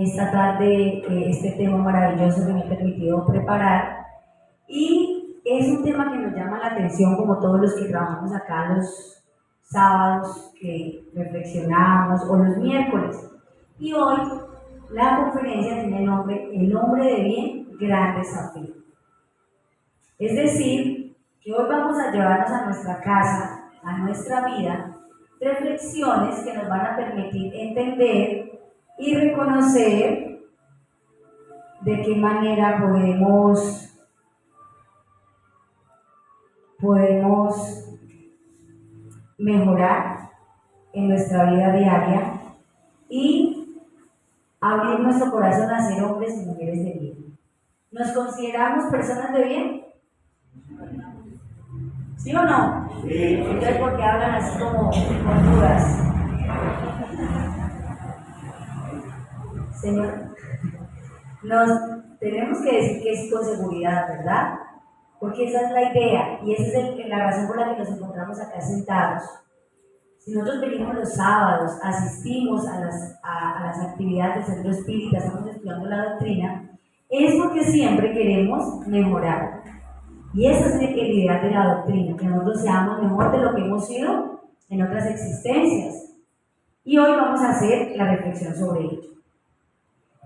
esta tarde este tema maravilloso que me ha permitido preparar. Y es un tema que nos llama la atención, como todos los que trabajamos acá los sábados, que reflexionamos, o los miércoles. Y hoy la conferencia tiene el nombre de bien, gran desafío. Es decir, que hoy vamos a llevarnos a nuestra casa, a nuestra vida, reflexiones que nos van a permitir entender y reconocer de qué manera podemos mejorar en nuestra vida diaria y abrir nuestro corazón a ser hombres y mujeres de bien. ¿Nos consideramos personas de bien? ¿Sí o no? Sí. Entonces, ¿por qué hablan así como con dudas? Señor, nos tenemos que decir que es con seguridad, ¿verdad? Porque esa es la idea y esa es la razón por la que nos encontramos acá sentados. Si nosotros venimos los sábados, asistimos a las actividades del Centro Espírita, estamos estudiando la doctrina, es porque siempre queremos mejorar. Y esa es la idea de la doctrina, que nosotros seamos mejor de lo que hemos sido en otras existencias. Y hoy vamos a hacer la reflexión sobre ello.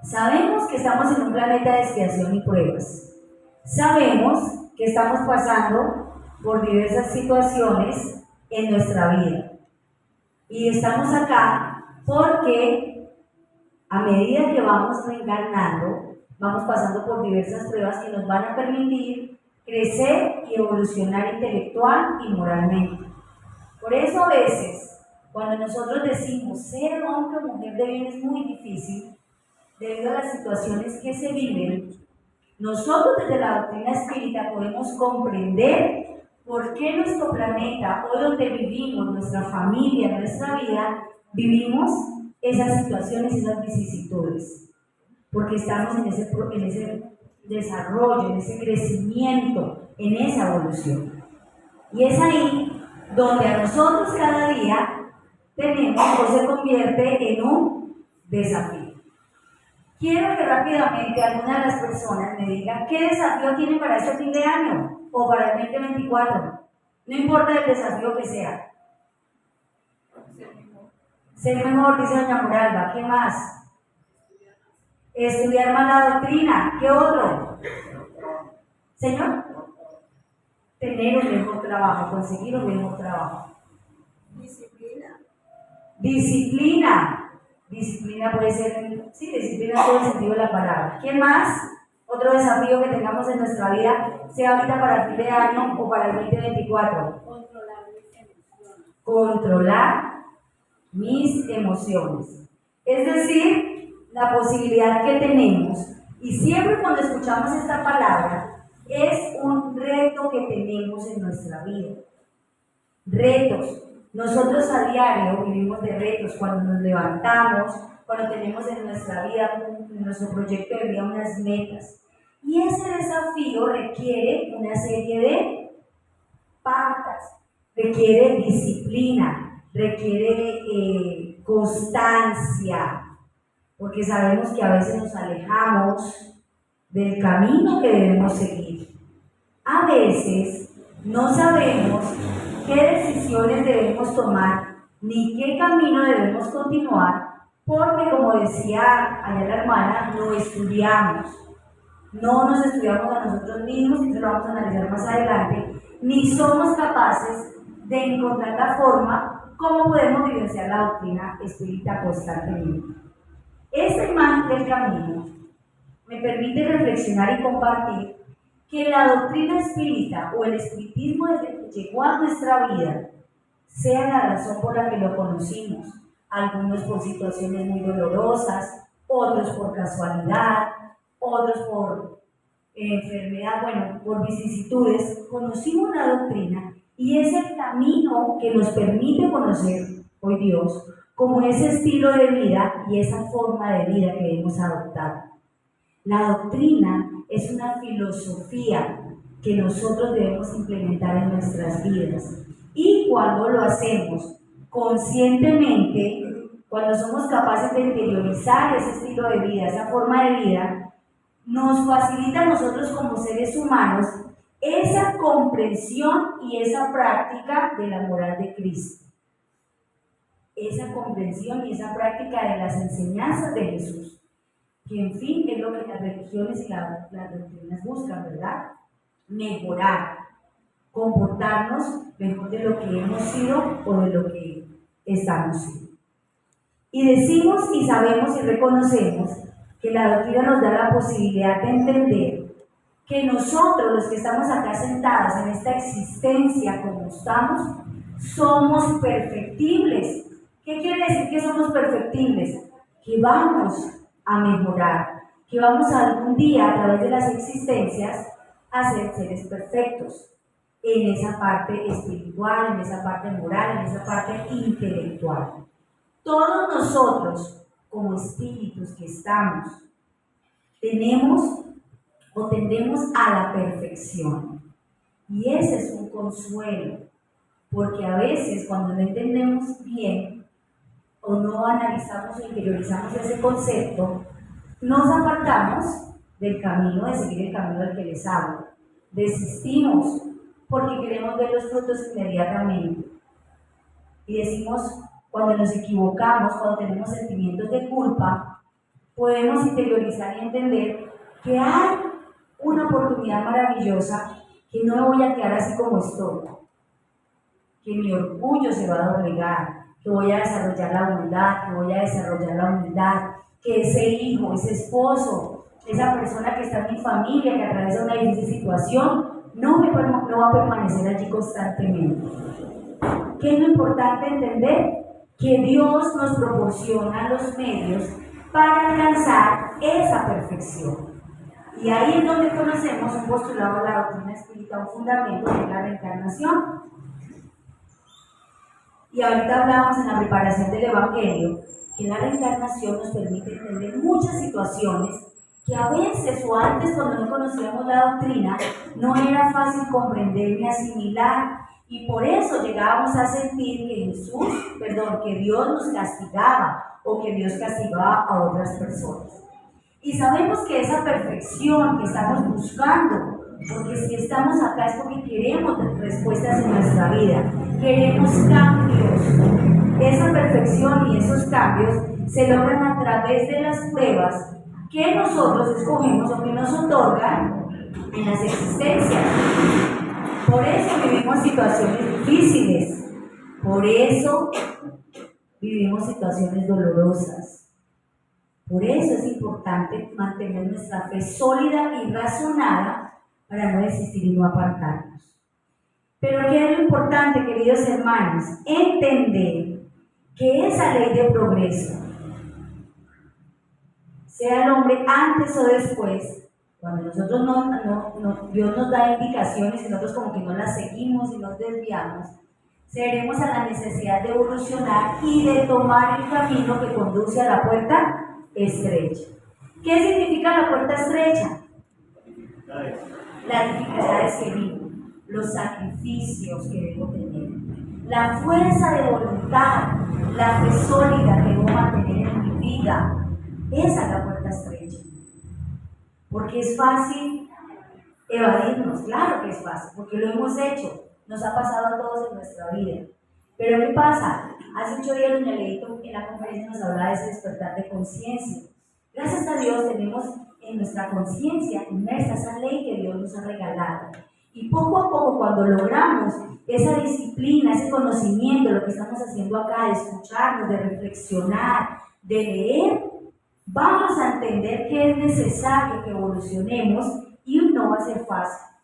Sabemos que estamos en un planeta de expiación y pruebas. Sabemos que estamos pasando por diversas situaciones en nuestra vida. Y estamos acá porque a medida que vamos reencarnando, vamos pasando por diversas pruebas que nos van a permitir crecer y evolucionar intelectual y moralmente. Por eso a veces, cuando nosotros decimos ser hombre o mujer de bien es muy difícil, debido a las situaciones que se viven, nosotros desde la doctrina espírita podemos comprender por qué nuestro planeta, hoy donde vivimos, nuestra familia, nuestra vida, vivimos esas situaciones, esas vicisitudes. Porque estamos en ese desarrollo, en ese crecimiento, en esa evolución. Y es ahí donde a nosotros cada día tenemos o se convierte en un desafío. Quiero que rápidamente alguna de las personas me digan qué desafío tienen para este fin de año o para el 2024. No importa el desafío que sea. Ser mejor, dice doña Moralba. ¿Qué más? Estudiar más la doctrina. ¿Qué otro? Señor, tener un mejor trabajo, conseguir un mejor trabajo. Disciplina. Disciplina puede ser, sí, disciplina en todo el sentido de la palabra. ¿Qué más? Otro desafío que tengamos en nuestra vida, sea ahorita para el fin de año o para el 2024. Controlar mis emociones. Es decir, la posibilidad que tenemos, y siempre cuando escuchamos esta palabra, es un reto que tenemos en nuestra vida. Retos. Nosotros a diario vivimos de retos cuando nos levantamos, cuando tenemos en nuestra vida, en nuestro proyecto de vida, unas metas. Y ese desafío requiere una serie de pautas, requiere disciplina, requiere constancia, porque sabemos que a veces nos alejamos del camino que debemos seguir. A veces no sabemos qué decisiones debemos tomar, ni qué camino debemos continuar, porque como decía allá la hermana, no estudiamos. No nos estudiamos a nosotros mismos, y eso lo vamos a analizar más adelante, ni somos capaces de encontrar la forma como podemos vivenciar la doctrina espírita constantemente. Esta imagen del camino me permite reflexionar y compartir que la doctrina espírita o el espiritismo desde que llegó a nuestra vida sea la razón por la que lo conocimos, algunos por situaciones muy dolorosas, otros por casualidad, otros por enfermedad, bueno, por vicisitudes. Conocimos la doctrina y es el camino que nos permite conocer hoy Dios como ese estilo de vida y esa forma de vida que debemos adoptar. La doctrina es una filosofía que nosotros debemos implementar en nuestras vidas. Y cuando lo hacemos conscientemente, cuando somos capaces de interiorizar ese estilo de vida, esa forma de vida, nos facilita a nosotros como seres humanos esa comprensión y esa práctica de la moral de Cristo. Esa comprensión y esa práctica de las enseñanzas de Jesús, que en fin es lo que las religiones y las doctrinas buscan, ¿verdad? Mejorar, comportarnos mejor de lo que hemos sido o de lo que estamos siendo. Y decimos y sabemos y reconocemos que la doctrina nos da la posibilidad de entender que nosotros, los que estamos acá sentados en esta existencia como estamos, somos perfectibles. ¿Qué quiere decir que somos perfectibles? Que vamos a mejorar, que vamos algún día a través de las existencias a ser seres perfectos en esa parte espiritual, en esa parte moral, en esa parte intelectual. Todos nosotros, como espíritus que estamos, tenemos o tendemos a la perfección. Y ese es un consuelo, porque a veces cuando no entendemos bien o no analizamos o interiorizamos ese concepto, nos apartamos del camino, de seguir el camino del que les hablo. Desistimos porque queremos ver los frutos inmediatamente. Y decimos, cuando nos equivocamos, cuando tenemos sentimientos de culpa, podemos interiorizar y entender que hay una oportunidad maravillosa, que no me voy a quedar así como estoy, que mi orgullo se va a doblegar, que voy a desarrollar la bondad, que voy a desarrollar la humildad, que ese hijo, ese esposo, esa persona que está en mi familia, que atraviesa una difícil situación, no va a permanecer allí constantemente. ¿Qué es lo importante entender? Que Dios nos proporciona los medios para alcanzar esa perfección. Y ahí es donde conocemos un postulado de la doctrina espírita, un fundamento de la reencarnación. Y ahorita hablamos en la preparación del Evangelio que la reencarnación nos permite entender muchas situaciones que a veces o antes, cuando no conocíamos la doctrina, no era fácil comprender ni asimilar, y por eso llegábamos a sentir que Dios nos castigaba o que Dios castigaba a otras personas. Y sabemos que esa perfección que estamos buscando, porque si estamos acá es porque queremos respuestas en nuestra vida, queremos cambios. Esa perfección y esos cambios se logran a través de las pruebas que nosotros escogemos o que nos otorgan en las existencias. Por eso vivimos situaciones difíciles, por eso vivimos situaciones dolorosas. Por eso es importante mantener nuestra fe sólida y razonada para no desistir y no apartarnos. Pero ¿qué es lo importante, queridos hermanos? Entender que esa ley de progreso, sea el hombre antes o después, cuando nosotros Dios nos da indicaciones y nosotros como que no las seguimos y nos desviamos, seremos a la necesidad de evolucionar y de tomar el camino que conduce a la puerta estrecha. ¿Qué significa la puerta estrecha? Las dificultades que vivo, los sacrificios que debo tener, la fuerza de voluntad, la fe sólida que debo mantener en mi vida. Esa es la puerta estrecha. Porque es fácil evadirnos, claro que es fácil, porque lo hemos hecho, nos ha pasado a todos en nuestra vida. Pero ¿qué pasa? Hace 8 días doña Leito en la conferencia nos hablaba de ese despertar de conciencia. Gracias a Dios tenemos en nuestra conciencia inmersa esa ley que Dios nos ha regalado. Y poco a poco, cuando logramos esa disciplina, ese conocimiento, lo que estamos haciendo acá, de escucharnos, de reflexionar, de leer, vamos a entender que es necesario que evolucionemos y no va a ser fácil.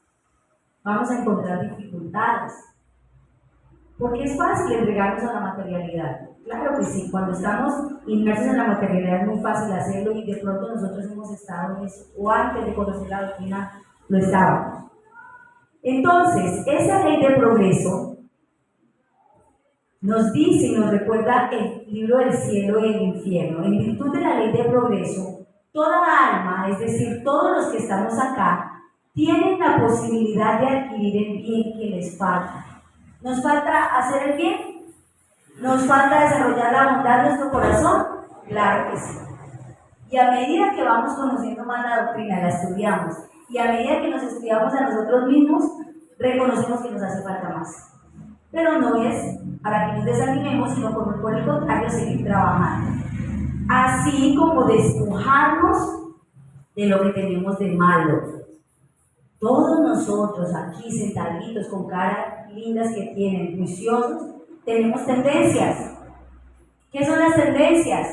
Vamos a encontrar dificultades. Porque es fácil entregarnos a la materialidad. Claro que sí, cuando estamos inmersos en la materialidad es muy fácil hacerlo y de pronto nosotros hemos estado en eso, o antes de conocer la doctrina lo estábamos. Entonces, esa ley de progreso nos dice y nos recuerda el libro del cielo y el infierno. En virtud de la ley de progreso, toda alma, es decir, todos los que estamos acá, tienen la posibilidad de adquirir el bien que les falta. ¿Nos falta hacer el bien? ¿Nos falta desarrollar la bondad en nuestro corazón? Claro que sí. Y a medida que vamos conociendo más la doctrina, la estudiamos, y a medida que nos estudiamos a nosotros mismos, reconocemos que nos hace falta más. Pero no es para que nos desanimemos, sino por el contrario, seguir trabajando. Así como despojarnos de lo que tenemos de malo. Todos nosotros aquí sentaditos con caras lindas que tienen, juiciosos, tenemos tendencias. ¿Qué son las tendencias?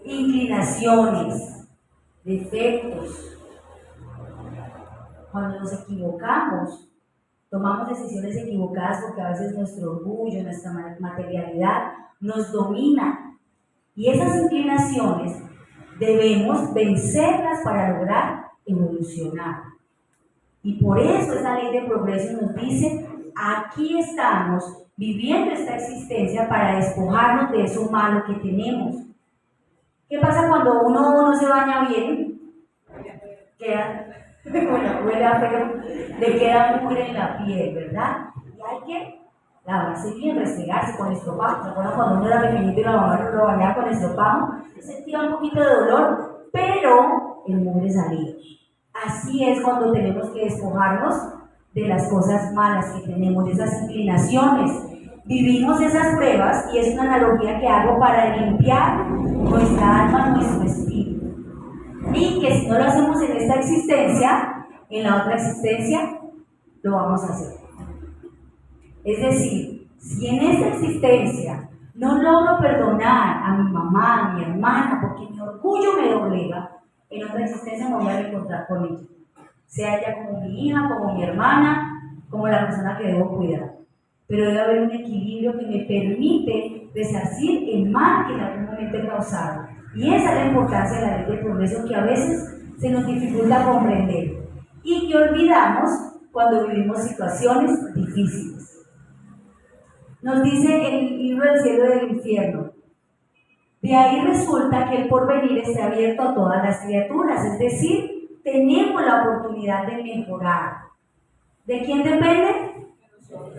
Inclinaciones, defectos. Cuando nos equivocamos, tomamos decisiones equivocadas porque a veces nuestro orgullo, nuestra materialidad nos domina. Y esas inclinaciones debemos vencerlas para lograr evolucionar. Y por eso esa ley de progreso nos dice, aquí estamos viviendo esta existencia para despojarnos de eso malo que tenemos. ¿Qué pasa cuando uno no se baña bien? Queda, bueno, huele a feo, le queda mugre en la piel, ¿verdad? Y hay que lavarse bien, restregarse con estropajo. ¿Se acuerdan cuando uno era pequeñito y la mamá lo bañaba con estropajo? Sentía un poquito de dolor, pero el mugre salía. Así es cuando tenemos que despojarnos de las cosas malas que tenemos, de esas inclinaciones. Vivimos esas pruebas y es una analogía que hago para limpiar nuestra alma, nuestro espíritu. Y que si no lo hacemos en esta existencia, en la otra existencia lo vamos a hacer. Es decir, si en esta existencia no logro perdonar a mi mamá, a mi hermana, porque mi orgullo me doblega, en otra existencia me voy a reencontrar con ella. Sea ella como mi hija, como mi hermana, como la persona que debo cuidar. Pero debe haber un equilibrio que me permite resarcir el mal que en algún momento he causado. Y esa es la importancia de la ley del progreso que a veces se nos dificulta comprender y que olvidamos cuando vivimos situaciones difíciles. Nos dice el libro del cielo y del infierno. De ahí resulta que el porvenir está abierto a todas las criaturas, es decir, tenemos la oportunidad de mejorar. ¿De quién depende?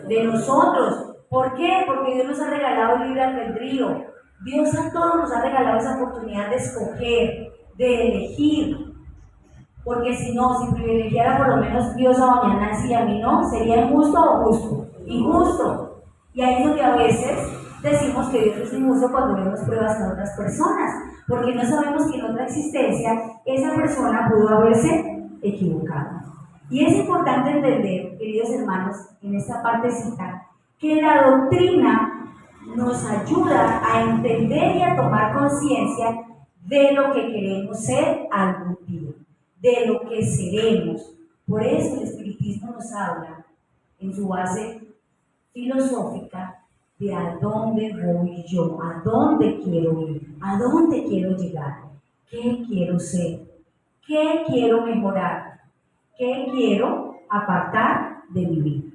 De nosotros. ¿Por qué? Porque Dios nos ha regalado el libre albedrío. Dios a todos nos ha regalado esa oportunidad de escoger, de elegir. Porque si no, si privilegiara por lo menos Dios a doña Nancy y a mí no, ¿sería injusto o justo? Injusto. Y ahí es donde a veces decimos que Dios es injusto cuando vemos pruebas en otras personas, porque no sabemos que en otra existencia esa persona pudo haberse equivocado. Y es importante entender, queridos hermanos, en esta partecita, que la doctrina nos ayuda a entender y a tomar conciencia de lo que queremos ser algún día, de lo que seremos. Por eso el espiritismo nos habla en su base filosófica de a dónde voy yo, a dónde quiero ir, a dónde quiero llegar, qué quiero ser, qué quiero mejorar, qué quiero apartar de mi vida.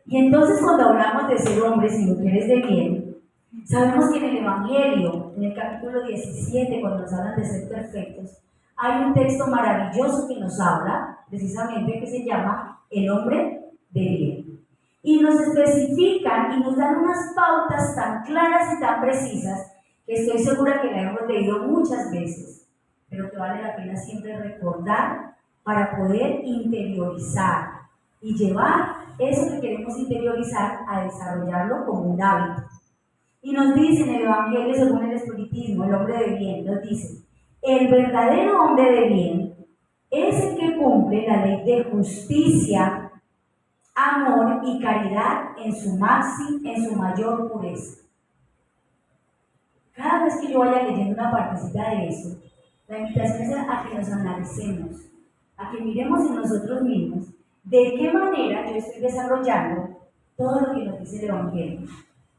Y entonces cuando hablamos de ser hombres y mujeres de bien, sabemos que en el Evangelio, en el capítulo 17, cuando nos hablan de ser perfectos, hay un texto maravilloso que nos habla, precisamente, que se llama el hombre de bien. Y nos especifican y nos dan unas pautas tan claras y tan precisas que estoy segura que la hemos leído muchas veces, pero que vale la pena siempre recordar para poder interiorizar y llevar eso que queremos interiorizar a desarrollarlo como un hábito. Y nos dice en el Evangelio, según el espiritismo, el hombre de bien, nos dice, el verdadero hombre de bien es el que cumple la ley de justicia, amor y caridad en su mayor pureza. Cada vez que yo vaya leyendo una partecita de eso, la invitación es a que nos analicemos, a que miremos en nosotros mismos de qué manera yo estoy desarrollando todo lo que nos dice el Evangelio.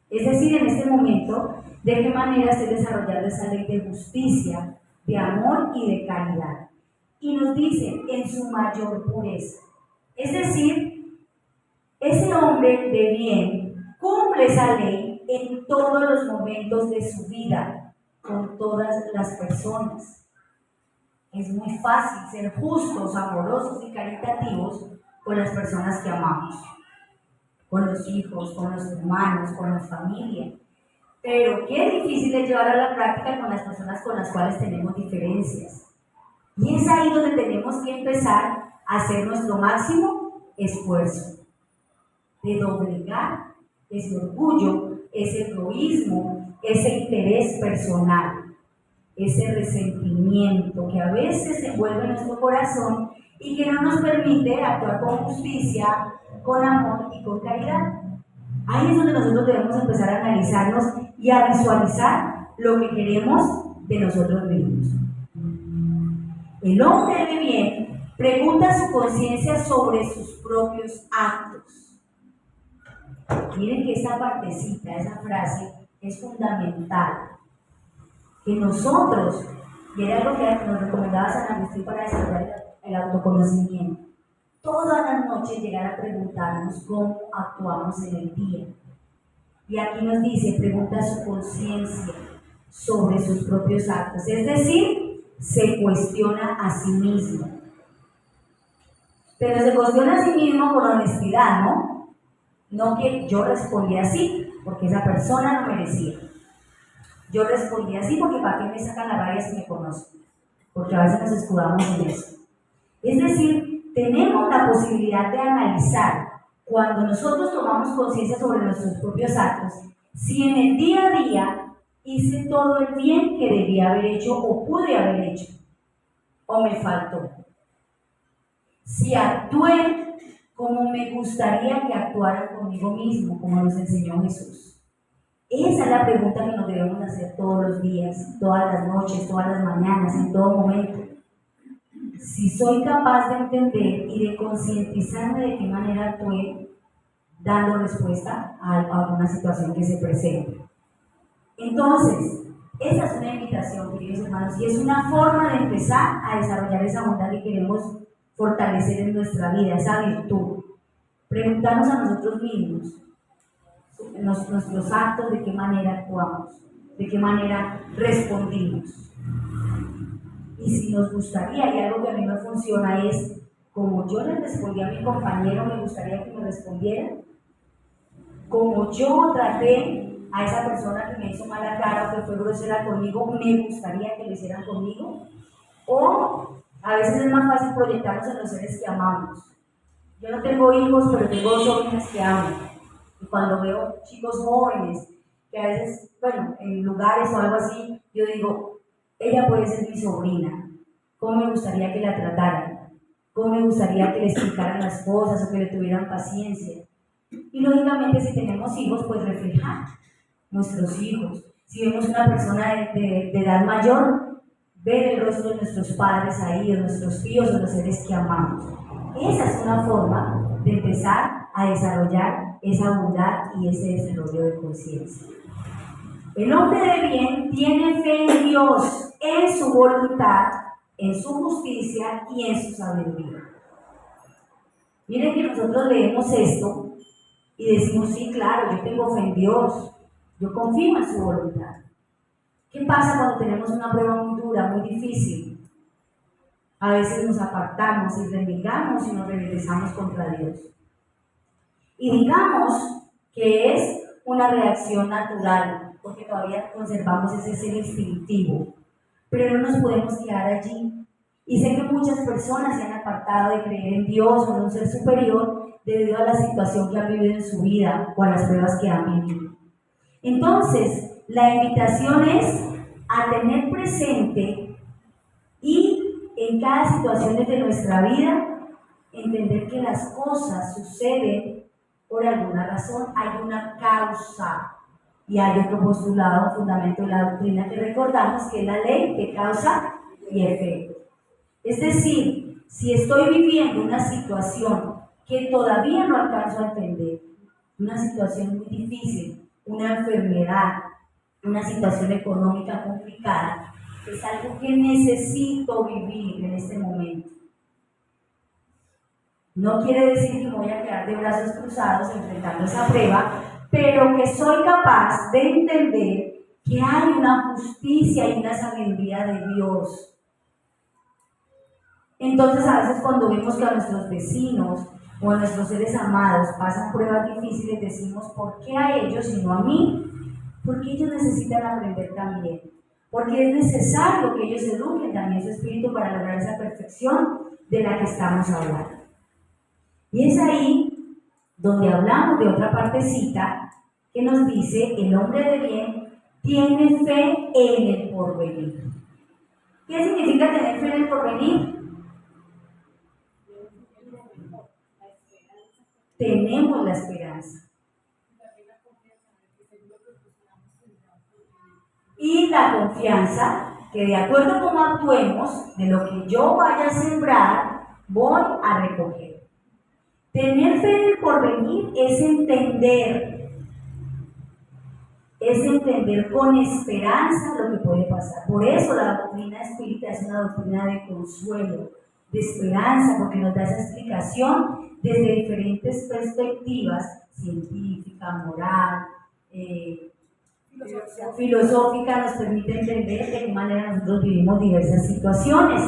Es decir, en este momento, de qué manera estoy desarrollando esa ley de justicia, de amor y de caridad. Y nos dice, en su mayor pureza. Es decir, ese hombre de bien cumple esa ley en todos los momentos de su vida, con todas las personas. Es muy fácil ser justos, amorosos y caritativos con las personas que amamos. con los hijos, con los hermanos, con la familia. Pero qué difícil es llevar a la práctica con las personas con las cuales tenemos diferencias. Y es ahí donde tenemos que empezar a hacer nuestro máximo esfuerzo de doblegar ese orgullo, ese egoísmo, ese interés personal, ese resentimiento que a veces envuelve nuestro corazón y que no nos permite actuar con justicia, con amor y con caridad. Ahí es donde nosotros debemos empezar a analizarnos y a visualizar lo que queremos de nosotros mismos. El hombre de bien pregunta a su conciencia sobre sus propios actos. Miren que esa partecita, esa frase es fundamental. Que nosotros, y era algo que nos recomendaba San Agustín para desarrollar el autoconocimiento, todas las noches llegar a preguntarnos cómo actuamos en el día. Y aquí nos dice, pregunta a su conciencia sobre sus propios actos, es decir, se cuestiona a sí mismo. Pero se cuestiona a sí mismo con honestidad, ¿no? No que yo respondí así, porque esa persona no merecía. Yo respondí así porque ¿para qué me sacan la raya si me conocen? Porque a veces nos escudamos en eso. Es decir, tenemos la posibilidad de analizar cuando nosotros tomamos conciencia sobre nuestros propios actos, si en el día a día hice todo el bien que debía haber hecho o pude haber hecho, o me faltó. Si actué como me gustaría que actuara conmigo mismo, como nos enseñó Jesús. Esa es la pregunta que nos debemos hacer todos los días, todas las noches, todas las mañanas, en todo momento. Si soy capaz de entender y de concientizarme de qué manera actué, dando respuesta a alguna situación que se presente. Entonces, esa es una invitación, queridos hermanos, y es una forma de empezar a desarrollar esa bondad que queremos fortalecer en nuestra vida, esa virtud. Preguntarnos a nosotros mismos, nuestros actos, de qué manera actuamos, de qué manera respondimos. Y si nos gustaría, y algo que a mí me funciona es, como yo le respondí a mi compañero, me gustaría que me respondiera. Como yo traté a esa persona que me hizo mala cara o que fue grosera conmigo, me gustaría que lo hicieran conmigo. O a veces es más fácil proyectarnos en los seres que amamos. Yo no tengo hijos, pero tengo dos sobrinas que amo. Y cuando veo chicos jóvenes, que a veces, bueno, en lugares o algo así, yo digo, ella puede ser mi sobrina. ¿Cómo me gustaría que la trataran? ¿Cómo me gustaría que le explicaran las cosas o que le tuvieran paciencia? Y lógicamente si tenemos hijos, pues reflejar nuestros hijos. Si vemos una persona de edad mayor, ver el rostro de nuestros padres ahí, de nuestros tíos, de los seres que amamos. Esa es una forma de empezar a desarrollar esa bondad y ese desarrollo de conciencia. El hombre de bien tiene fe en Dios, en su voluntad, en su justicia y en su sabiduría. Miren que nosotros leemos esto y decimos, sí, claro, yo tengo fe en Dios, yo confío en su voluntad. ¿Qué pasa cuando tenemos una prueba muy dura, muy difícil? A veces nos apartamos y renegamos y nos regresamos contra Dios. Y digamos que es una reacción natural, porque todavía conservamos ese ser instintivo, pero no nos podemos quedar allí. Y sé que muchas personas se han apartado de creer en Dios o en un ser superior debido a la situación que han vivido en su vida o a las pruebas que han vivido. Entonces, la invitación es a tener presente y en cada situación de nuestra vida entender que las cosas suceden por alguna razón, hay una causa. Y hay otro postulado, fundamento de la doctrina que recordamos, que es la ley de causa y efecto. Es decir, si estoy viviendo una situación que todavía no alcanzo a entender, una situación muy difícil, una enfermedad, una situación económica complicada, es algo que necesito vivir en este momento. No quiere decir que me voy a quedar de brazos cruzados enfrentando esa prueba, pero que soy capaz de entender que hay una justicia y una sabiduría de Dios. Entonces a veces cuando vemos que a nuestros vecinos o nuestros seres amados pasan pruebas difíciles, decimos, ¿por qué a ellos y no a mí? Porque ellos necesitan aprender también. Porque es necesario que ellos eduquen también su espíritu para lograr esa perfección de la que estamos hablando. Y es ahí donde hablamos de otra partecita que nos dice, el hombre de bien tiene fe en el porvenir. ¿Qué significa tener fe en el porvenir? Tenemos la esperanza. Y la confianza que de acuerdo a cómo actuemos, de lo que yo vaya a sembrar, voy a recoger. Tener fe en el porvenir es entender con esperanza lo que puede pasar. Por eso la doctrina espírita es una doctrina de consuelo, de esperanza, porque nos da esa explicación desde diferentes perspectivas, científica, moral, filosófica, nos permite entender de qué manera nosotros vivimos diversas situaciones.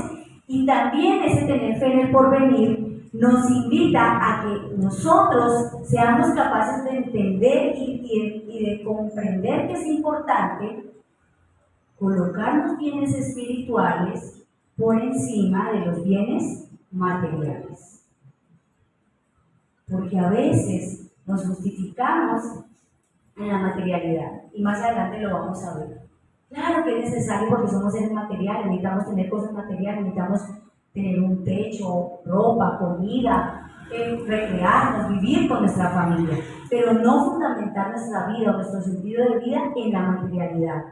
Y también ese tener fe en el porvenir nos invita a que nosotros seamos capaces de entender y de comprender que es importante colocar los bienes espirituales por encima de los bienes materiales. Porque a veces nos justificamos en la materialidad, y más adelante lo vamos a ver. Claro que es necesario porque somos seres materiales, necesitamos tener cosas materiales, necesitamos tener un techo, ropa, comida, recrearnos, vivir con nuestra familia, pero no fundamentar nuestra vida o nuestro sentido de vida en la materialidad,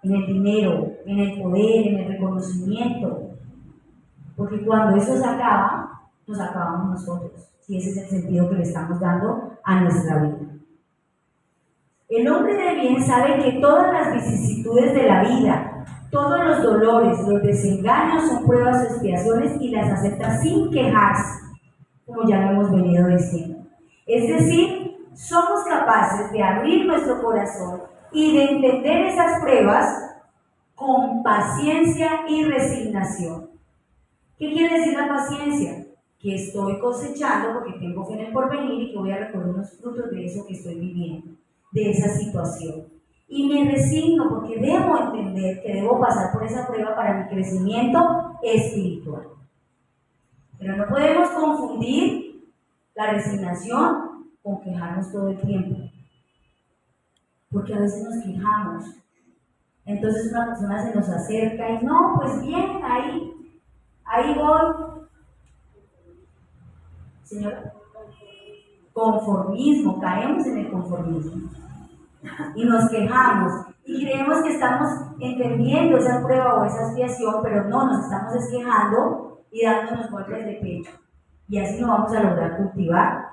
en el dinero, en el poder, en el reconocimiento, porque cuando eso se acaba, nos acabamos nosotros, si ese es el sentido que le estamos dando a nuestra vida. El hombre de bien sabe que todas las vicisitudes de la vida, todos los dolores, los desengaños son pruebas o expiaciones y las acepta sin quejarse, como ya lo hemos venido diciendo. Es decir, somos capaces de abrir nuestro corazón y de entender esas pruebas con paciencia y resignación. ¿Qué quiere decir la paciencia? Que estoy cosechando porque tengo fe en el porvenir y que voy a recoger unos frutos de eso que estoy viviendo, de esa situación. Y me resigno porque debo entender que debo pasar por esa prueba para mi crecimiento espiritual. Pero no podemos confundir la resignación con quejarnos todo el tiempo. Porque a veces nos quejamos. Entonces una persona se nos acerca y no, pues bien, ahí voy. Señora, conformismo, caemos en el conformismo. Y nos quejamos y creemos que estamos entendiendo esa prueba o esa expiación, pero no, nos estamos quejando y dándonos golpes de pecho. Y así no vamos a lograr cultivar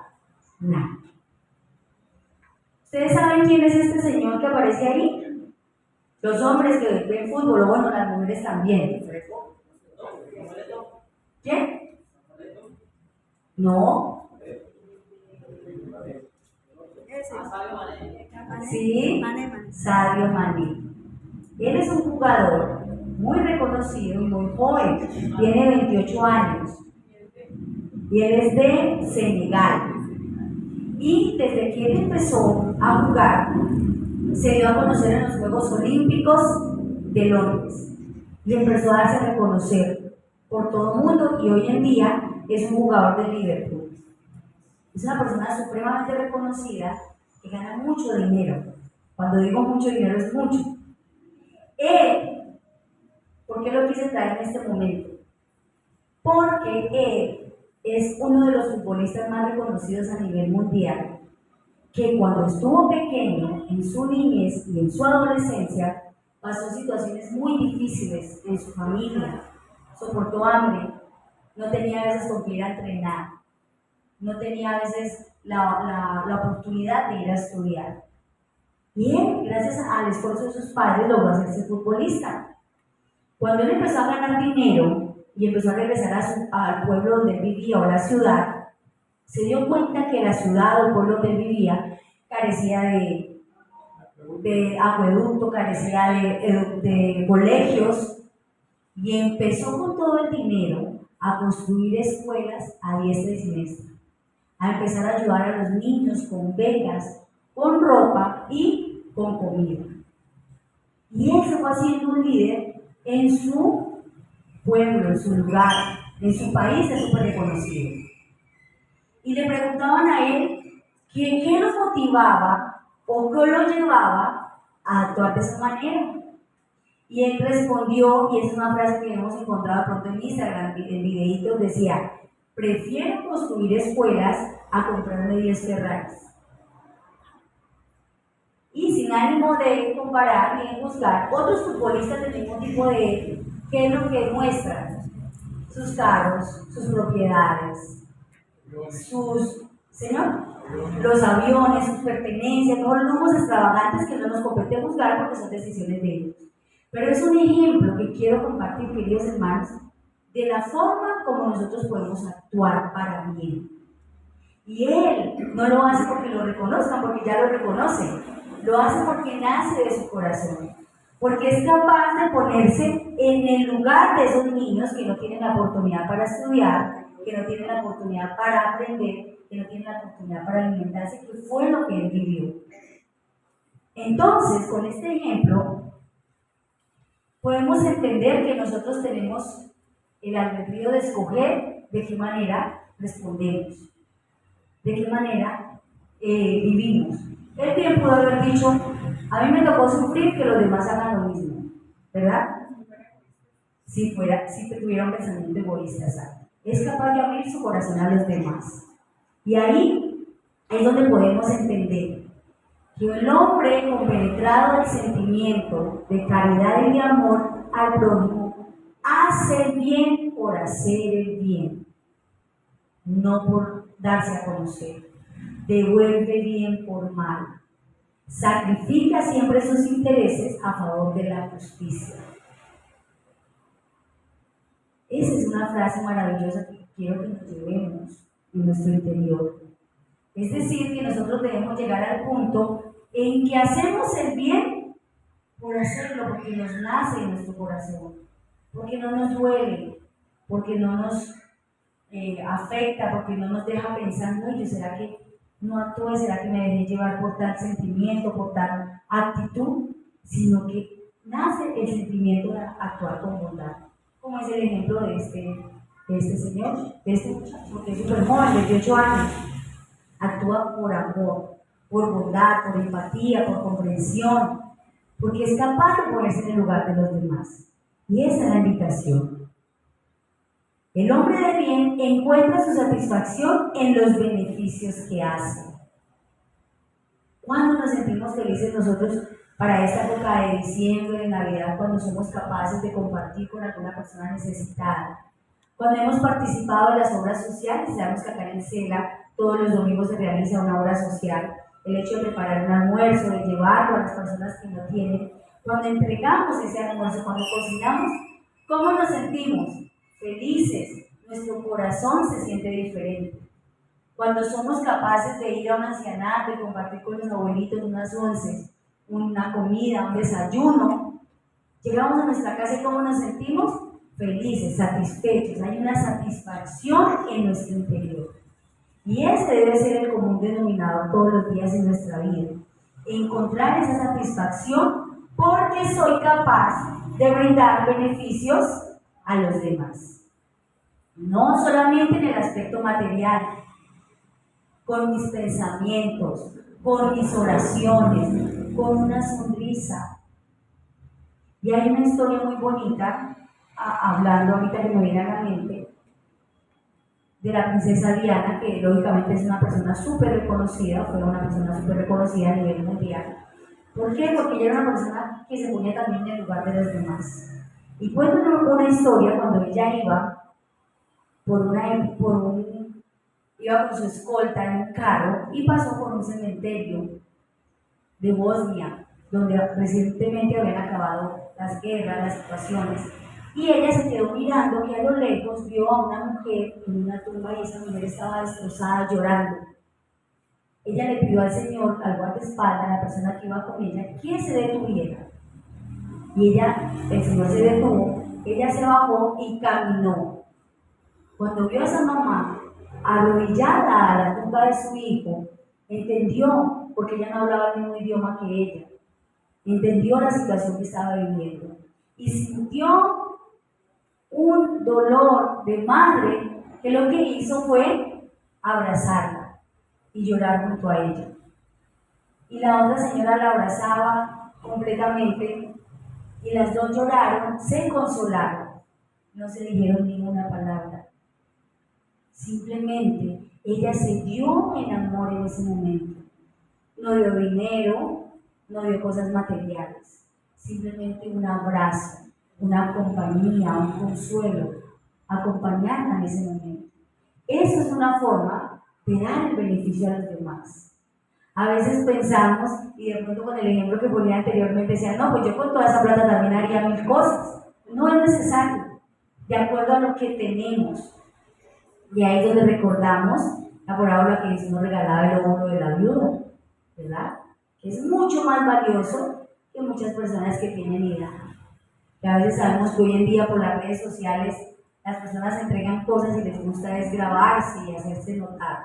nada. ¿Ustedes saben quién es este señor que aparece ahí? Los hombres que ven fútbol, o bueno, las mujeres también. ¿Quién? No. Sí, Sadio Mané. Él es un jugador muy reconocido y muy joven, tiene 28 años y él es de Senegal. Y desde que él empezó a jugar, se dio a conocer en los Juegos Olímpicos de Londres y empezó a darse a reconocer por todo el mundo y hoy en día es un jugador de Liverpool. Es una persona supremamente reconocida que gana mucho dinero. Cuando digo mucho dinero es mucho. Él, ¿por qué lo quise traer en este momento? Porque él es uno de los futbolistas más reconocidos a nivel mundial, que cuando estuvo pequeño, en su niñez y en su adolescencia, pasó situaciones muy difíciles en su familia, soportó hambre, no tenía a veces con qué ir a entrenar, no tenía a veces la oportunidad de ir a estudiar. Y él, gracias al esfuerzo de sus padres, logró hacerse futbolista. Cuando él empezó a ganar dinero y empezó a regresar al pueblo donde él vivía o a la ciudad, se dio cuenta que la ciudad o el pueblo donde él vivía carecía de acueducto, carecía de colegios, y empezó con todo el dinero a construir escuelas a diestra y siniestra. a empezar a ayudar a los niños con becas, con ropa y con comida. Y él se fue haciendo un líder en su pueblo, en su lugar, en su país, es súper reconocido. Y le preguntaban a él qué lo motivaba o qué lo llevaba a actuar de esa manera. Y él respondió, y es una frase que hemos encontrado pronto en Instagram, en videitos, decía: prefiero construir escuelas a comprarme 10 Ferraris. Y sin ánimo de comparar ni de juzgar, otros futbolistas del mismo tipo de él, ¿qué es lo que muestran? Sus carros, sus propiedades, los aviones, sus pertenencias, todos los lujos extravagantes que no nos compete juzgar porque son decisiones de ellos. Pero es un ejemplo que quiero compartir, queridos hermanos, de la forma como nosotros podemos actuar para bien. Y él no lo hace porque lo reconozcan, porque ya lo reconocen. Lo hace porque nace de su corazón. Porque es capaz de ponerse en el lugar de esos niños que no tienen la oportunidad para estudiar, que no tienen la oportunidad para aprender, que no tienen la oportunidad para alimentarse, que fue lo que él vivió. Entonces, con este ejemplo, podemos entender que nosotros tenemos el albedrío de escoger de qué manera respondemos, de qué manera vivimos. Él bien pudo haber dicho: a mí me tocó sufrir, que los demás hagan lo mismo, ¿verdad? Si tuviera un pensamiento egoísta, ¿sabes? Es capaz de abrir su corazón a los demás. Y ahí es donde podemos entender que el hombre compenetrado del sentimiento de caridad y de amor al prójimo hace bien por hacer el bien, no por darse a conocer. Devuelve bien por mal. Sacrifica siempre sus intereses a favor de la justicia. Esa es una frase maravillosa que quiero que nos llevemos en nuestro interior. Es decir, que nosotros debemos llegar al punto en que hacemos el bien por hacerlo, porque nos nace en nuestro corazón, porque no nos duele, porque no nos afecta, porque no nos deja pensando: yo, ¿será que no actúe? ¿Será que me dejé llevar por tal sentimiento, por tal actitud? Sino que nace el sentimiento de actuar con bondad, como es el ejemplo de este señor, de este muchacho, que es súper joven, de 18 años. Actúa por amor, por bondad, por empatía, por comprensión, porque es capaz de ponerse en el lugar de los demás. Y esa es la invitación. El hombre de bien encuentra su satisfacción en los beneficios que hace. ¿Cuándo nos sentimos felices nosotros para esta época de diciembre, de Navidad, cuando somos capaces de compartir con alguna persona necesitada? Cuando hemos participado en las obras sociales, sabemos que acá en el CELA todos los domingos se realiza una obra social. El hecho de preparar un almuerzo, de llevarlo a las personas que no tienen. Cuando entregamos ese almuerzo, cuando cocinamos, ¿cómo nos sentimos? Felices. Nuestro corazón se siente diferente. Cuando somos capaces de ir a un ancianato y compartir con los abuelitos unas once, una comida, un desayuno, llegamos a nuestra casa y ¿cómo nos sentimos? Felices, satisfechos. Hay una satisfacción en nuestro interior. Y este debe ser el común denominador todos los días en nuestra vida. Encontrar esa satisfacción porque soy capaz de brindar beneficios a los demás. No solamente en el aspecto material, con mis pensamientos, con mis oraciones, con una sonrisa. Y hay una historia muy bonita, hablando ahorita que me viene a la mente, de la princesa Diana, que lógicamente es una persona súper reconocida, fue una persona súper reconocida a nivel mundial. ¿Por qué? Porque ella era una persona que se ponía también en el lugar de los demás. Y cuento una historia cuando ella iba iba con su escolta en un carro y pasó por un cementerio de Bosnia, donde recientemente habían acabado las guerras, las situaciones. Y ella se quedó mirando que a lo lejos vio a una mujer en una tumba y esa mujer estaba destrozada, llorando. Ella le pidió al Señor, al guardaespaldas, a la persona que iba con ella, que se detuviera. Y el Señor se detuvo, ella se bajó y caminó. Cuando vio a esa mamá arrodillada a la tumba de su hijo, entendió, porque ella no hablaba el mismo idioma que ella, entendió la situación que estaba viviendo y sintió un dolor de madre que lo que hizo fue abrazarla y llorar junto a ella. Y la otra señora la abrazaba completamente y las dos lloraron, se consolaron, no se dijeron ninguna palabra. Simplemente ella se dio en amor en ese momento. No dio dinero, no dio cosas materiales, simplemente un abrazo, una compañía, un consuelo, acompañarla en ese momento. Esa es una forma de dar el beneficio a los demás. A veces pensamos, y de pronto con el ejemplo que ponía anteriormente, decían, no, pues yo con toda esa plata también haría 1000 cosas. No es necesario, de acuerdo a lo que tenemos. Y ahí es donde recordamos la parábola que Jesús nos regalaba el óvulo de la viuda, ¿verdad? Que es mucho más valioso que muchas personas que tienen ira. Que a veces sabemos que hoy en día por las redes sociales las personas entregan cosas y les gusta es grabarse y hacerse notar.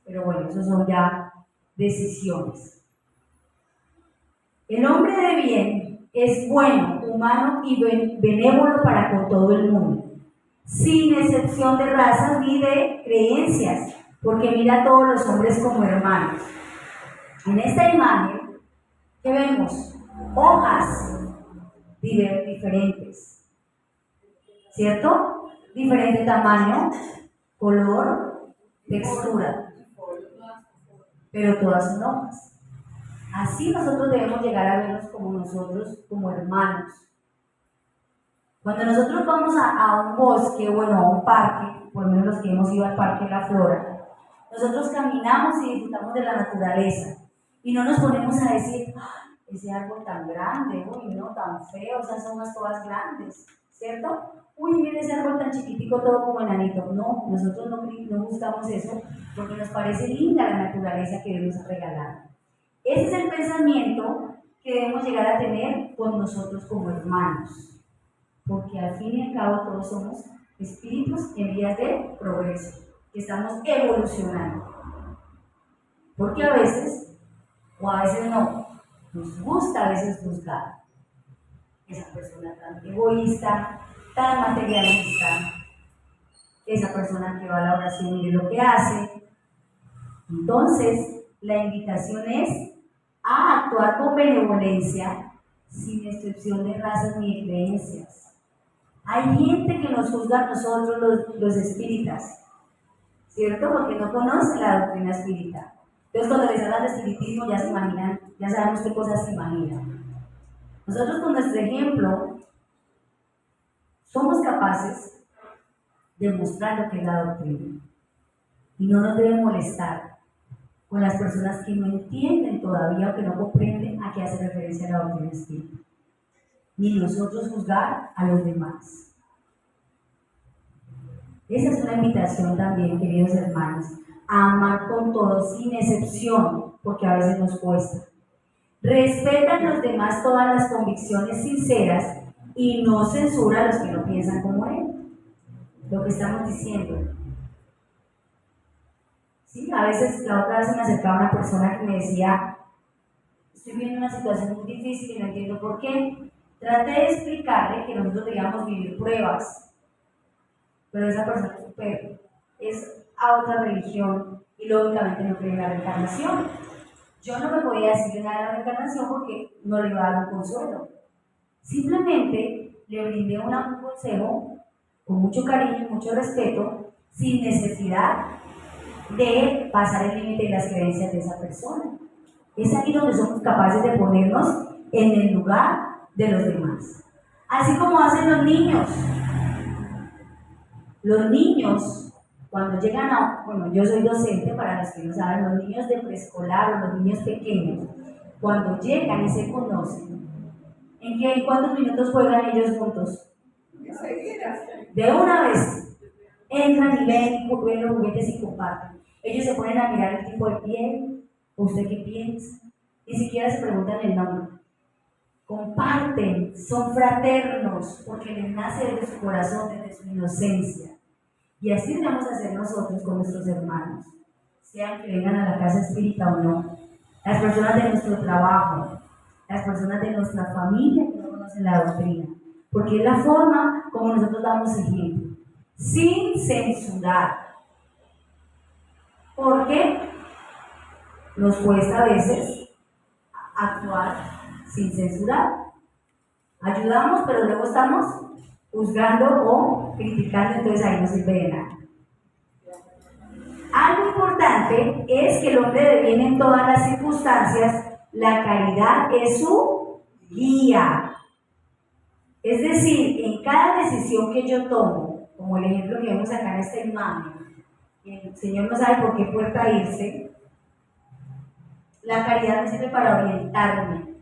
Pero bueno, eso son ya decisiones. El hombre de bien es bueno, humano y benévolo para con todo el mundo, sin excepción de razas ni de creencias, porque mira a todos los hombres como hermanos. En esta imagen, ¿qué vemos? Hojas diferentes, ¿cierto? Diferente tamaño, color, textura, pero todas son hojas. Así nosotros debemos llegar a vernos como nosotros, como hermanos. Cuando nosotros vamos a un bosque, bueno, a un parque, por lo menos los que hemos ido al Parque La Flora, nosotros caminamos y disfrutamos de la naturaleza. Y no nos ponemos a decir, ese árbol tan grande, uy, no, tan feo, esas hojas todas grandes, ¿cierto? Uy, mira ese árbol tan chiquitico, todo como enanito. No, nosotros no buscamos eso porque nos parece linda la naturaleza que Dios nos ha regalado. Ese es el pensamiento que debemos llegar a tener con nosotros como hermanos, porque al fin y al cabo todos somos espíritus en vías de progreso, que estamos evolucionando. Porque a veces, o a veces no, nos gusta a veces juzgar. Esa persona tan egoísta, tan materialista, esa persona que va a la oración y ve lo que hace. Entonces, la invitación es a actuar con benevolencia, sin excepción de razas ni de creencias. Hay gente que nos juzga a nosotros los espíritas, ¿cierto? Porque no conocen la doctrina espírita. Entonces, cuando les hablan de espiritismo, ya se imaginan, ya sabemos qué cosas se imaginan. Nosotros, con nuestro ejemplo, somos capaces de mostrar lo que es la doctrina. Y no nos debe molestar con las personas que no entienden todavía o que no comprenden a qué hace referencia la doctrina espírita. Ni nosotros juzgar a los demás. Esa es una invitación también, queridos hermanos, a amar con todos, sin excepción, porque a veces nos cuesta. Respetan los demás todas las convicciones sinceras y no censura a los que no piensan como él. Lo que estamos diciendo. Sí, a veces la otra vez me acercaba una persona que me decía, estoy viviendo una situación muy difícil y no entiendo por qué. Traté de explicarle que nosotros debíamos vivir pruebas, pero esa persona es a otra religión y lógicamente no cree en la reencarnación. Yo no me podía decir nada de la reencarnación porque no le iba a dar un consuelo. Simplemente le brindé un consejo con mucho cariño y mucho respeto, sin necesidad de pasar el límite de las creencias de esa persona. Es aquí donde somos capaces de ponernos en el lugar de los demás. Así como hacen los niños. Los niños, cuando llegan a, bueno, yo soy docente, para los que no saben, los niños de preescolar o los niños pequeños, cuando llegan y se conocen, ¿en cuántos minutos juegan ellos juntos? De una vez, entran y ven los juguetes y comparten. Ellos se ponen a mirar el tipo de piel, ¿usted qué piensa? Ni siquiera se preguntan el nombre. Comparten, son fraternos, porque les nace desde su corazón, desde su inocencia. Y así debemos hacer nosotros con nuestros hermanos, sean que vengan a la casa espírita o no, las personas de nuestro trabajo, las personas de nuestra familia que no conocen la doctrina, porque es la forma como nosotros damos ejemplo, sin censurar, porque nos cuesta a veces actuar sin censurar. Ayudamos, pero luego estamos juzgando o criticando, entonces ahí no sirve de nada. Algo importante es que el hombre de bien en todas las circunstancias, la caridad es su guía. Es decir, en cada decisión que yo tomo, como el ejemplo que vemos acá en esta imagen, el Señor no sabe por qué puerta irse, la caridad me sirve para orientarme.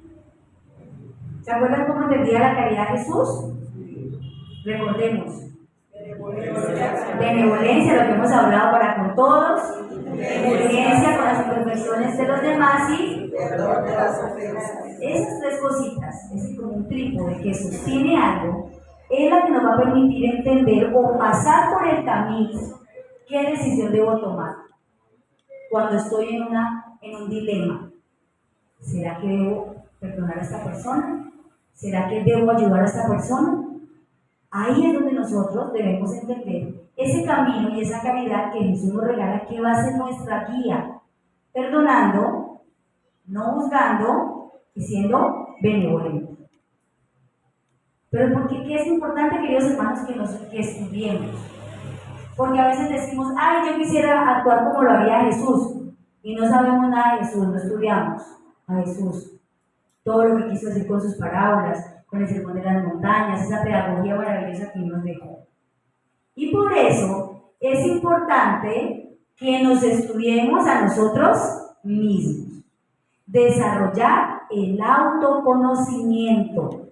¿Se acuerdan cómo entendía la caridad Jesús? Recordemos. Benevolencia, lo que hemos hablado para con todos, benevolencia con las imperfecciones de los demás y perdón de las ofensas. Esas tres cositas, es como un trípode que sostiene algo, es la que nos va a permitir entender o pasar por el camino qué decisión debo tomar cuando estoy en un dilema. ¿Será que debo perdonar a esta persona? ¿Será que debo ayudar a esta persona? Ahí es donde nosotros debemos entender ese camino y esa caridad que Jesús nos regala, que va a ser nuestra guía, perdonando, no juzgando y siendo benevolentes. Pero ¿por qué es importante, queridos hermanos, que estudiemos? Porque a veces decimos, ay, yo quisiera actuar como lo haría Jesús, y no sabemos nada de Jesús, no estudiamos a Jesús. Todo lo que quiso decir con sus parábolas, con el sermón de las montañas, esa pedagogía maravillosa que nos dejó. Y por eso es importante que nos estudiemos a nosotros mismos. Desarrollar el autoconocimiento.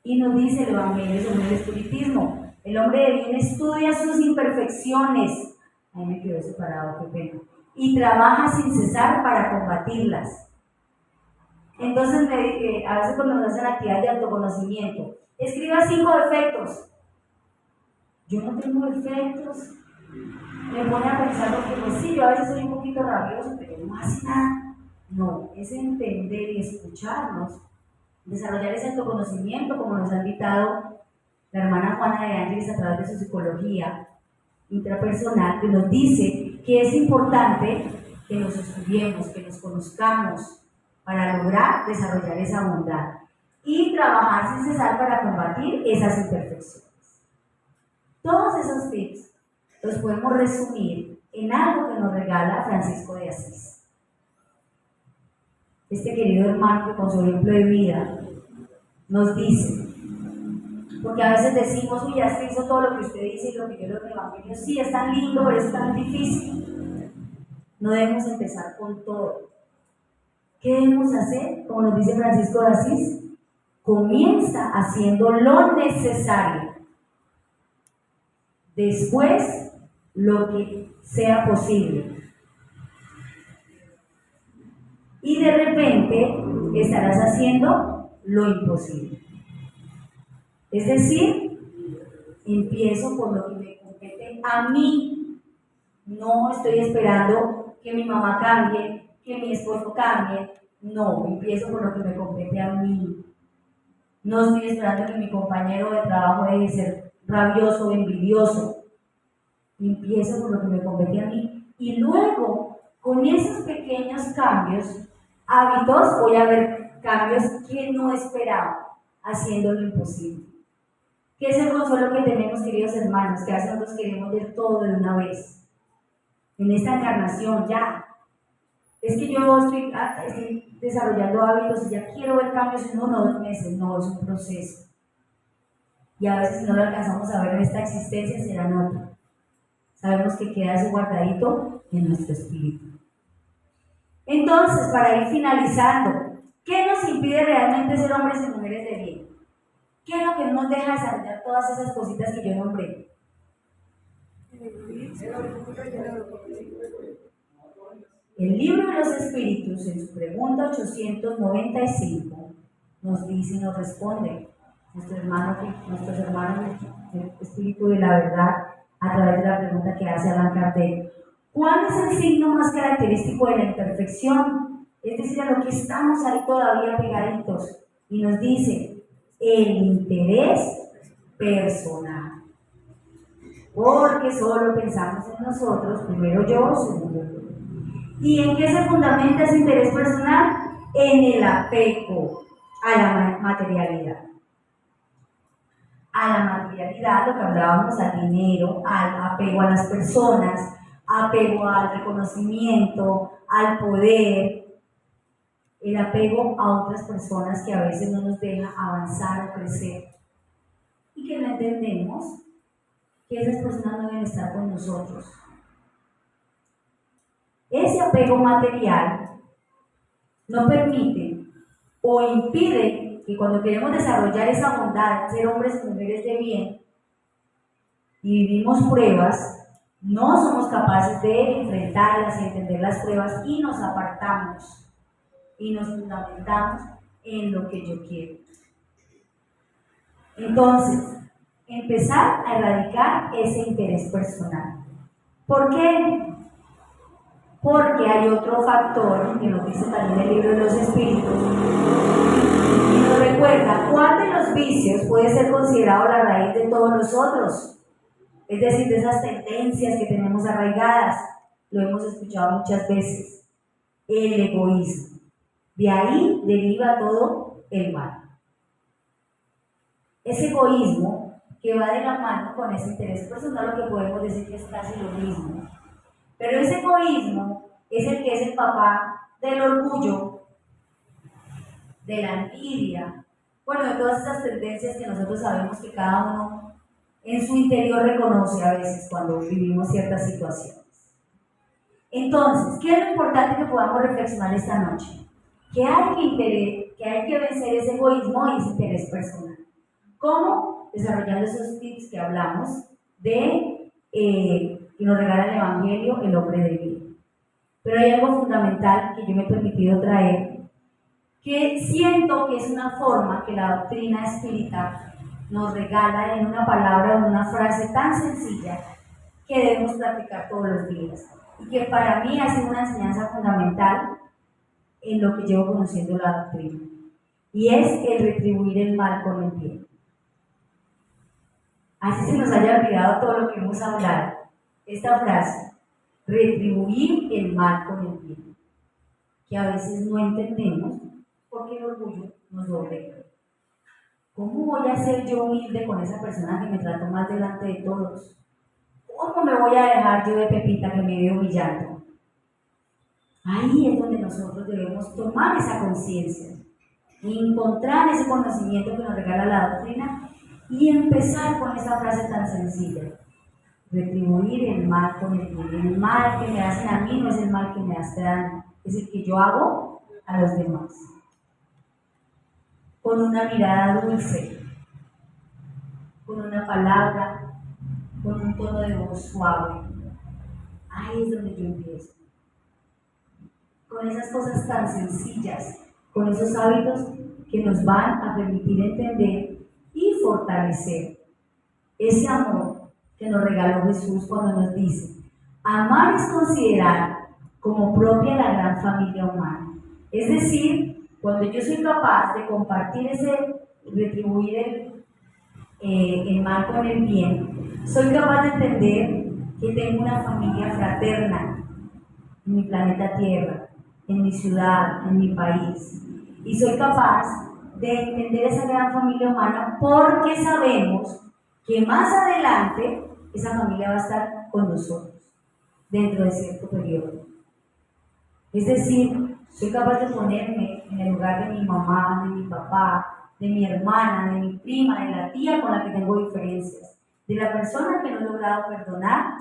Y nos dice el Evangelio sobre el espiritismo. El hombre de bien estudia sus imperfecciones. Ahí me quedó separado, qué pena. Y trabaja sin cesar para combatirlas. Entonces, a veces cuando nos hacen actividad de autoconocimiento, escriba 5 defectos. Yo no tengo defectos. Me pone a pensar porque, pues sí, yo a veces soy un poquito rabioso, pero no hace nada. No, es entender y escucharnos, desarrollar ese autoconocimiento, como nos ha invitado la hermana Juana de Ángeles a través de su psicología intrapersonal, que nos dice que es importante que nos estudiemos, que nos conozcamos, para lograr desarrollar esa bondad y trabajar sin cesar para combatir esas imperfecciones. Todos esos tips los podemos resumir en algo que nos regala Francisco de Asís. Este querido hermano que con su ejemplo de vida nos dice, porque a veces decimos, uy, ya se hizo todo lo que usted dice y lo que yo leo en el Evangelio, sí, es tan lindo, pero es tan difícil. No debemos empezar con todo. ¿Qué debemos hacer? Como nos dice Francisco de Asís, comienza haciendo lo necesario. Después, lo que sea posible. Y de repente, estarás haciendo lo imposible. Es decir, empiezo por lo que me compete a mí. No estoy esperando que mi mamá cambie, que mi esposo cambie. No, empiezo por lo que me compete a mí. No estoy esperando que mi compañero de trabajo deje de ser rabioso o envidioso. Empiezo por lo que me compete a mí. Y luego, con esos pequeños cambios, hábitos, voy a ver cambios que no esperaba, haciendo lo imposible. ¿Qué es el consuelo que tenemos, queridos hermanos? Que a veces nosotros queremos ver todo de una vez. En esta encarnación, ya. Es que yo estoy desarrollando hábitos y ya quiero ver cambios en 1 o 2 meses. No, es un proceso. Y a veces si no lo alcanzamos a ver en esta existencia, será en otra. Sabemos que queda eso guardadito en nuestro espíritu. Entonces, para ir finalizando, ¿qué nos impide realmente ser hombres y mujeres de bien? ¿Qué es lo que no nos deja desarrollar todas esas cositas que yo nombré? El libro de los Espíritus, en su pregunta 895, nos dice y nos responde, nuestros hermanos del Espíritu de la Verdad, a través de la pregunta que hace Allan Kardec. ¿Cuál es el signo más característico de la imperfección? Es decir, a lo que estamos ahí todavía pegaditos. Y nos dice, el interés personal. Porque solo pensamos en nosotros, primero yo, segundo yo. ¿Y en qué se fundamenta ese interés personal? En el apego a la materialidad. A la materialidad, lo que hablábamos, al dinero, al apego a las personas, apego al reconocimiento, al poder, el apego a otras personas que a veces no nos deja avanzar o crecer y que no entendemos que esas personas no deben estar con nosotros. Ese apego material no permite o impide que cuando queremos desarrollar esa bondad, ser hombres y mujeres de bien, y vivimos pruebas, no somos capaces de enfrentarlas y entender las pruebas y nos apartamos y nos fundamentamos en lo que yo quiero. Entonces, empezar a erradicar ese interés personal. ¿Por qué? Porque hay otro factor que nos dice también el libro de los espíritus y nos recuerda cuál de los vicios puede ser considerado la raíz de todos los otros, es decir, de esas tendencias que tenemos arraigadas. Lo hemos escuchado muchas veces, el egoísmo. De ahí deriva todo el mal. Ese egoísmo que va de la mano con ese interés personal, lo que podemos decir que es casi lo mismo. Pero ese egoísmo es el que es el papá del orgullo, de la envidia, bueno, de todas esas tendencias que nosotros sabemos que cada uno en su interior reconoce a veces cuando vivimos ciertas situaciones. Entonces, ¿qué es lo importante que podamos reflexionar esta noche? Que hay que vencer ese egoísmo y ese interés personal. ¿Cómo? Desarrollando esos tips que hablamos de que nos regala el Evangelio, el hombre de bien. Pero hay algo fundamental que yo me he permitido traer, que siento que es una forma que la doctrina espírita nos regala en una palabra o en una frase tan sencilla que debemos practicar todos los días y que para mí ha sido una enseñanza fundamental en lo que llevo conociendo la doctrina, y es el retribuir el mal con el bien. Así se nos haya olvidado todo lo que hemos hablado, esta frase, retribuir el mal con el bien, que a veces no entendemos porque el orgullo nos doblega. ¿Cómo voy a ser yo humilde con esa persona que me trató mal delante de todos? ¿Cómo me voy a dejar yo de Pepita que me ve humillando? Ahí es donde nosotros debemos tomar esa conciencia, encontrar ese conocimiento que nos regala la doctrina y empezar con esa frase tan sencilla: retribuir el mal con el bien. El mal que me hacen a mí no es el mal que me hace daño, es el que yo hago a los demás. Con una mirada dulce, con una palabra, con un tono de voz suave. Ahí es donde yo empiezo. Con esas cosas tan sencillas, con esos hábitos que nos van a permitir entender y fortalecer ese amor que nos regaló Jesús cuando nos dice: amar es considerar como propia la gran familia humana. Es decir, cuando yo soy capaz de compartir retribuir el mal con el bien, soy capaz de entender que tengo una familia fraterna en mi planeta Tierra, en mi ciudad, en mi país. Y soy capaz de entender esa gran familia humana porque sabemos que más adelante esa familia va a estar con nosotros dentro de cierto periodo. Es decir, soy capaz de ponerme en el lugar de mi mamá, de mi papá, de mi hermana, de mi prima, de la tía con la que tengo diferencias, de la persona que no he logrado perdonar,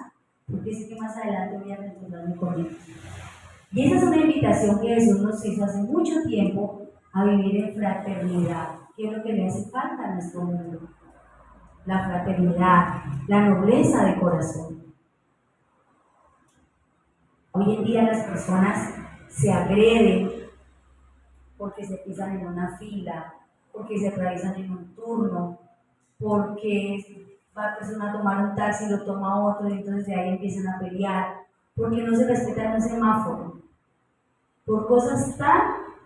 porque sé que más adelante voy a reencontrarme con ellos. Y esa es una invitación que Jesús nos hizo hace mucho tiempo a vivir en fraternidad, que es lo que le hace falta a nuestro mundo. La fraternidad, la nobleza de corazón. Hoy en día las personas se agreden porque se pisan en una fila, porque se atraviesan en un turno, porque va la persona a tomar un taxi, lo toma otro, y entonces de ahí empiezan a pelear, porque no se respetan un semáforo, por cosas tan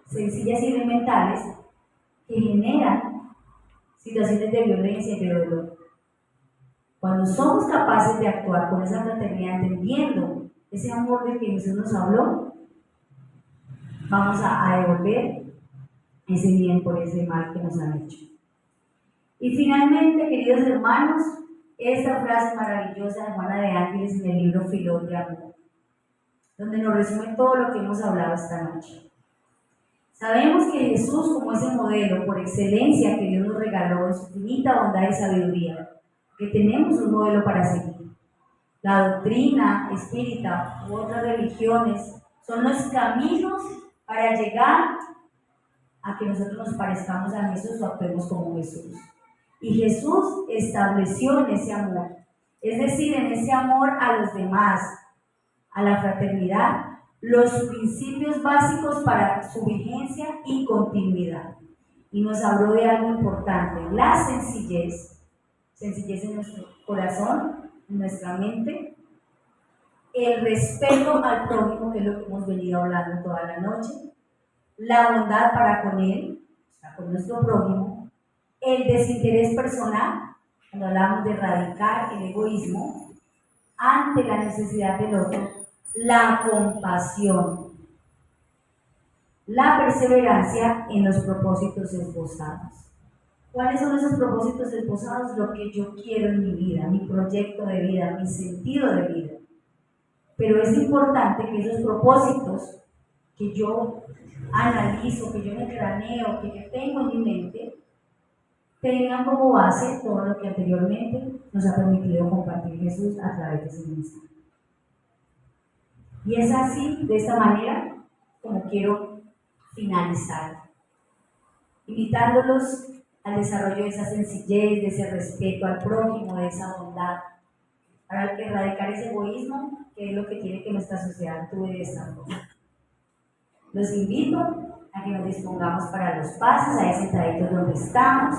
sencillas y elementales que generan situaciones de violencia y de dolor. Cuando somos capaces de actuar con esa fraternidad, entendiendo ese amor del que Jesús nos habló, vamos a devolver ese bien por ese mal que nos han hecho. Y finalmente, queridos hermanos, esta frase maravillosa de Juana de Ángeles en el libro Filón de Amor, donde nos resume todo lo que hemos hablado esta noche. Sabemos que Jesús, como ese modelo por excelencia que Dios nos regaló en su infinita bondad y sabiduría, que tenemos un modelo para seguir. La doctrina espírita u otras religiones son los caminos para llegar a que nosotros nos parezcamos a Jesús o actuemos como Jesús. Y Jesús estableció en ese amor, es decir, en ese amor a los demás, a la fraternidad, los principios básicos para su vigencia y continuidad. Y nos habló de algo importante, la sencillez en nuestro corazón, en nuestra mente, el respeto al prójimo, que es lo que hemos venido hablando toda la noche, la bondad para con él, o sea, con nuestro prójimo, el desinterés personal, cuando hablamos de erradicar el egoísmo ante la necesidad del otro, la compasión, la perseverancia en los propósitos esbozados. ¿Cuáles son esos propósitos esbozados? Lo que yo quiero en mi vida, mi proyecto de vida, mi sentido de vida. Pero es importante que esos propósitos que yo analizo, que yo me craneo, que yo tengo en mi mente, tengan como base todo lo que anteriormente nos ha permitido compartir Jesús a través de su mensaje. Y es así, de esta manera, como quiero finalizar, invitándolos al desarrollo de esa sencillez, de ese respeto al prójimo, de esa bondad, para erradicar ese egoísmo, que es lo que tiene que nuestra sociedad actúe de esta forma. Los invito a que nos dispongamos para los pases, ahí sentaditos donde estamos.